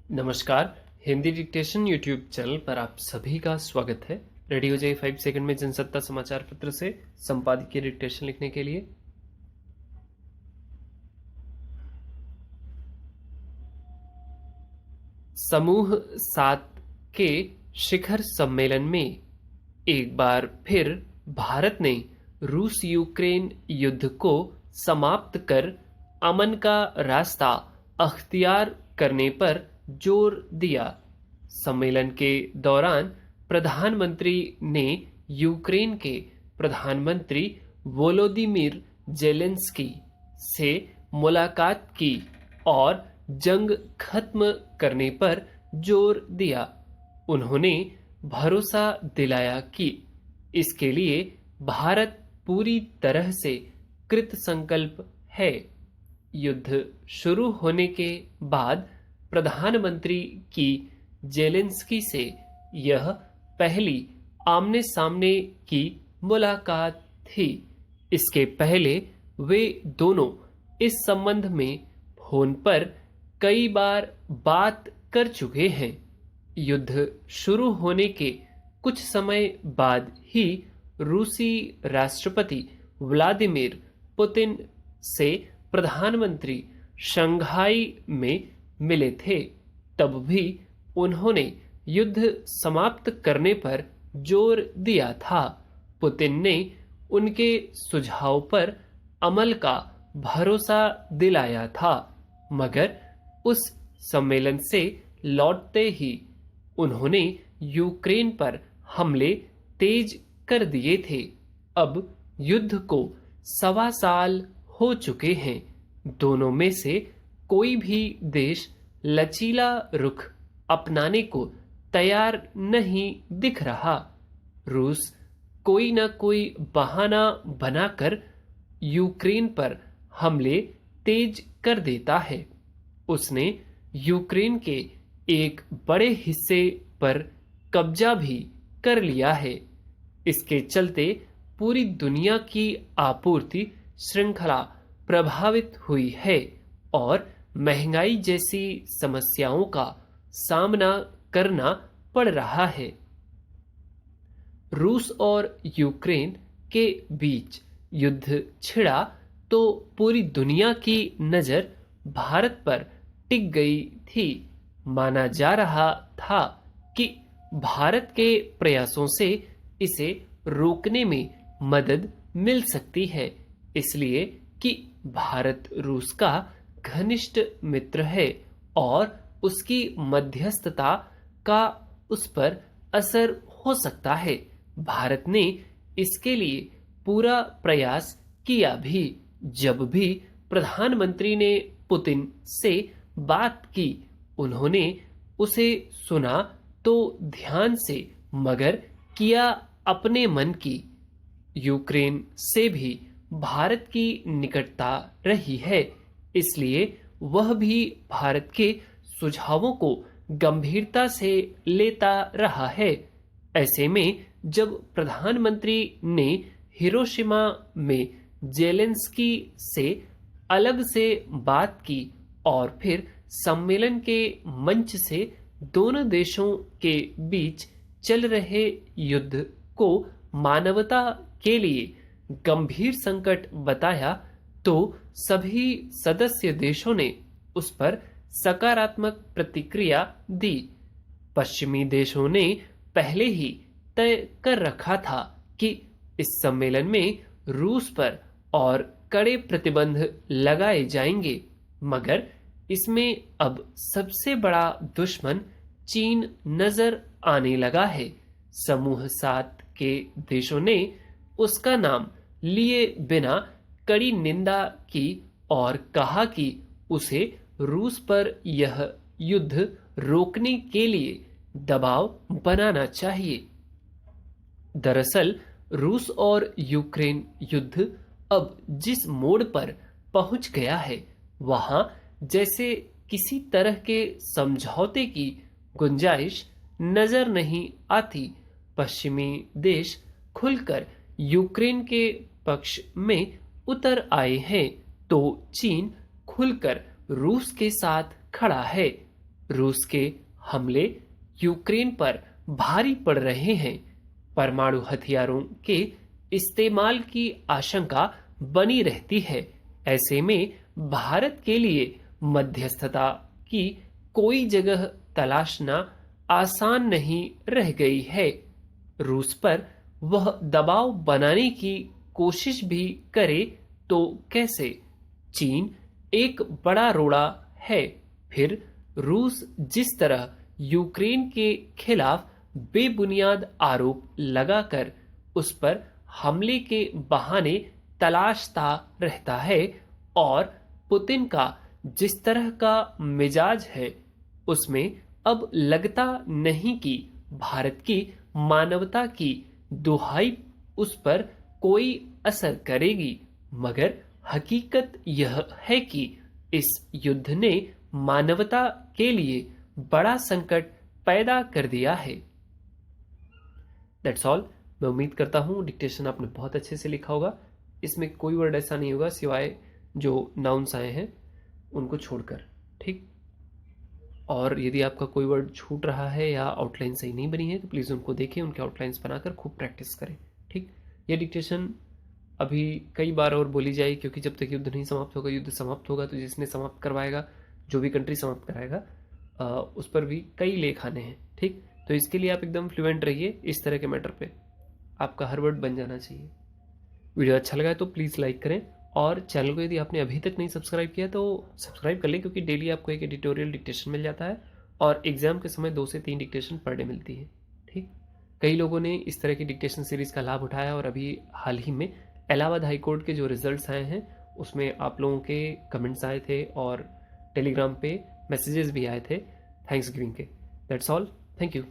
नमस्कार। Hindi dictation YouTube channel पर आप सभी का स्वागत है। रेडी हो जाइए 5 सेकंड में जनसत्ता समाचार पत्र से संपादकीय डिक्टेशन लिखने के लिए। समूह 7 के शिखर सम्मेलन में एक बार फिर भारत ने रूस यूक्रेन युद्ध को समाप्त कर अमन का रास्ता अख्तियार करने पर जोर दिया। सम्मेलन के दौरान प्रधानमंत्री ने यूक्रेन के प्रधानमंत्री वोलोदिमीर जेलेंस्की से मुलाकात की और जंग खत्म करने पर जोर दिया। उन्होंने भरोसा दिलाया कि इसके लिए भारत पूरी तरह से कृत संकल्प है। युद्ध शुरू होने के बाद प्रधानमंत्री की जेलेंस्की से यह पहली आमने सामने की मुलाकात थी। इसके पहले वे दोनों इस संबंध में फोन पर कई बार बात कर चुके हैं। युद्ध शुरू होने के कुछ समय बाद ही रूसी राष्ट्रपति व्लादिमीर पुतिन से प्रधानमंत्री शंघाई में मिले थे। तब भी उन्होंने युद्ध समाप्त करने पर जोर दिया था। पुतिन ने उनके सुझाव पर अमल का भरोसा दिलाया था, मगर उस सम्मेलन से लौटते ही उन्होंने यूक्रेन पर हमले तेज कर दिए थे। अब युद्ध को 1.25 साल हो चुके हैं। दोनों में से कोई भी देश लचीला रुख अपनाने को तैयार नहीं दिख रहा। रूस कोई न कोई बहाना बनाकर यूक्रेन पर हमले तेज कर देता है। उसने यूक्रेन के एक बड़े हिस्से पर कब्जा भी कर लिया है। इसके चलते पूरी दुनिया की आपूर्ति श्रृंखला प्रभावित हुई है और महंगाई जैसी समस्याओं का सामना करना पड़ रहा है। रूस और यूक्रेन के बीच युद्ध छिड़ा तो पूरी दुनिया की नजर भारत पर टिक गई थी। माना जा रहा था कि भारत के प्रयासों से इसे रोकने में मदद मिल सकती है, इसलिए कि भारत रूस का घनिष्ठ मित्र है और उसकी मध्यस्थता का उस पर असर हो सकता है। भारत ने इसके लिए पूरा प्रयास किया भी। जब भी प्रधानमंत्री ने पुतिन से बात की, उन्होंने उसे सुना तो ध्यान से, मगर किया अपने मन की। यूक्रेन से भी भारत की निकटता रही है, इसलिए वह भी भारत के सुझावों को गंभीरता से लेता रहा है। ऐसे में जब प्रधानमंत्री ने हिरोशिमा में जेलेंस्की से अलग से बात की और फिर सम्मेलन के मंच से दोनों देशों के बीच चल रहे युद्ध को मानवता के लिए गंभीर संकट बताया, तो सभी सदस्य देशों ने उस पर सकारात्मक प्रतिक्रिया दी। पश्चिमी देशों ने पहले ही तय कर रखा था कि इस सम्मेलन में रूस पर और कड़े प्रतिबंध लगाए जाएंगे, मगर इसमें अब सबसे बड़ा दुश्मन चीन नजर आने लगा है। समूह 7 के देशों ने उसका नाम लिए बिना कड़ी निंदा की और कहा कि उसे रूस पर यह युद्ध रोकने के लिए दबाव बनाना चाहिए। दरअसल रूस और यूक्रेन युद्ध अब जिस मोड़ पर पहुंच गया है, वहां जैसे किसी तरह के समझौते की गुंजाइश नजर नहीं आती। पश्चिमी देश खुलकर यूक्रेन के पक्ष में उतर आए हैं, तो चीन खुलकर रूस के साथ खड़ा है। रूस के हमले यूक्रेन पर भारी पड़ रहे हैं। परमाणु हथियारों के इस्तेमाल की आशंका बनी रहती है। ऐसे में भारत के लिए मध्यस्थता की कोई जगह तलाशना आसान नहीं रह गई है। रूस पर वह दबाव बनाने की कोशिश भी करे तो कैसे? चीन एक बड़ा रोड़ा है। फिर रूस जिस तरह यूक्रेन के खिलाफ बेबुनियाद आरोप लगाकर उस पर हमले के बहाने तलाशता रहता है, और पुतिन का जिस तरह का मिजाज है, उसमें अब लगता नहीं कि भारत की मानवता की दुहाई उस पर कोई असर करेगी। मगर हकीकत यह है कि इस युद्ध ने मानवता के लिए बड़ा संकट पैदा कर दिया है। That's all. मैं उम्मीद करता हूँ डिक्टेशन आपने बहुत अच्छे से लिखा होगा। इसमें कोई वर्ड ऐसा नहीं होगा सिवाय जो नाउन्स आए हैं उनको छोड़कर, ठीक। और यदि आपका कोई वर्ड छूट रहा है या आउटलाइन सही नहीं बनी है तो प्लीज़ उनको देखें, उनके आउटलाइंस बनाकर खूब प्रैक्टिस करें, ठीक। ये डिक्टेशन अभी कई बार और बोली जाएगी, क्योंकि जब तक युद्ध नहीं समाप्त होगा, युद्ध समाप्त होगा तो जिसने समाप्त करवाएगा, जो भी कंट्री समाप्त कराएगा, उस पर भी कई लेख आने हैं, ठीक। तो इसके लिए आप एकदम फ्लुएंट रहिए इस तरह के मैटर पे, आपका हर वर्ड बन जाना चाहिए। वीडियो अच्छा लगा है तो प्लीज़ लाइक करें, और चैनल को यदि आपने अभी तक नहीं सब्सक्राइब किया तो सब्सक्राइब कर लें, क्योंकि डेली आपको एक एडिटोरियल डिक्टेशन मिल जाता है और एग्जाम के समय 2 से 3 डिक्टेशन पर डे मिलती है, ठीक। कई लोगों ने इस तरह की डिक्टेशन सीरीज़ का लाभ उठाया, और अभी हाल ही में इलाहाबाद हाई कोर्ट के जो रिजल्ट्स आए हैं उसमें आप लोगों के कमेंट्स आए थे और टेलीग्राम पे मैसेजेस भी आए थे थैंक्स गिविंग के। That's all, thank you.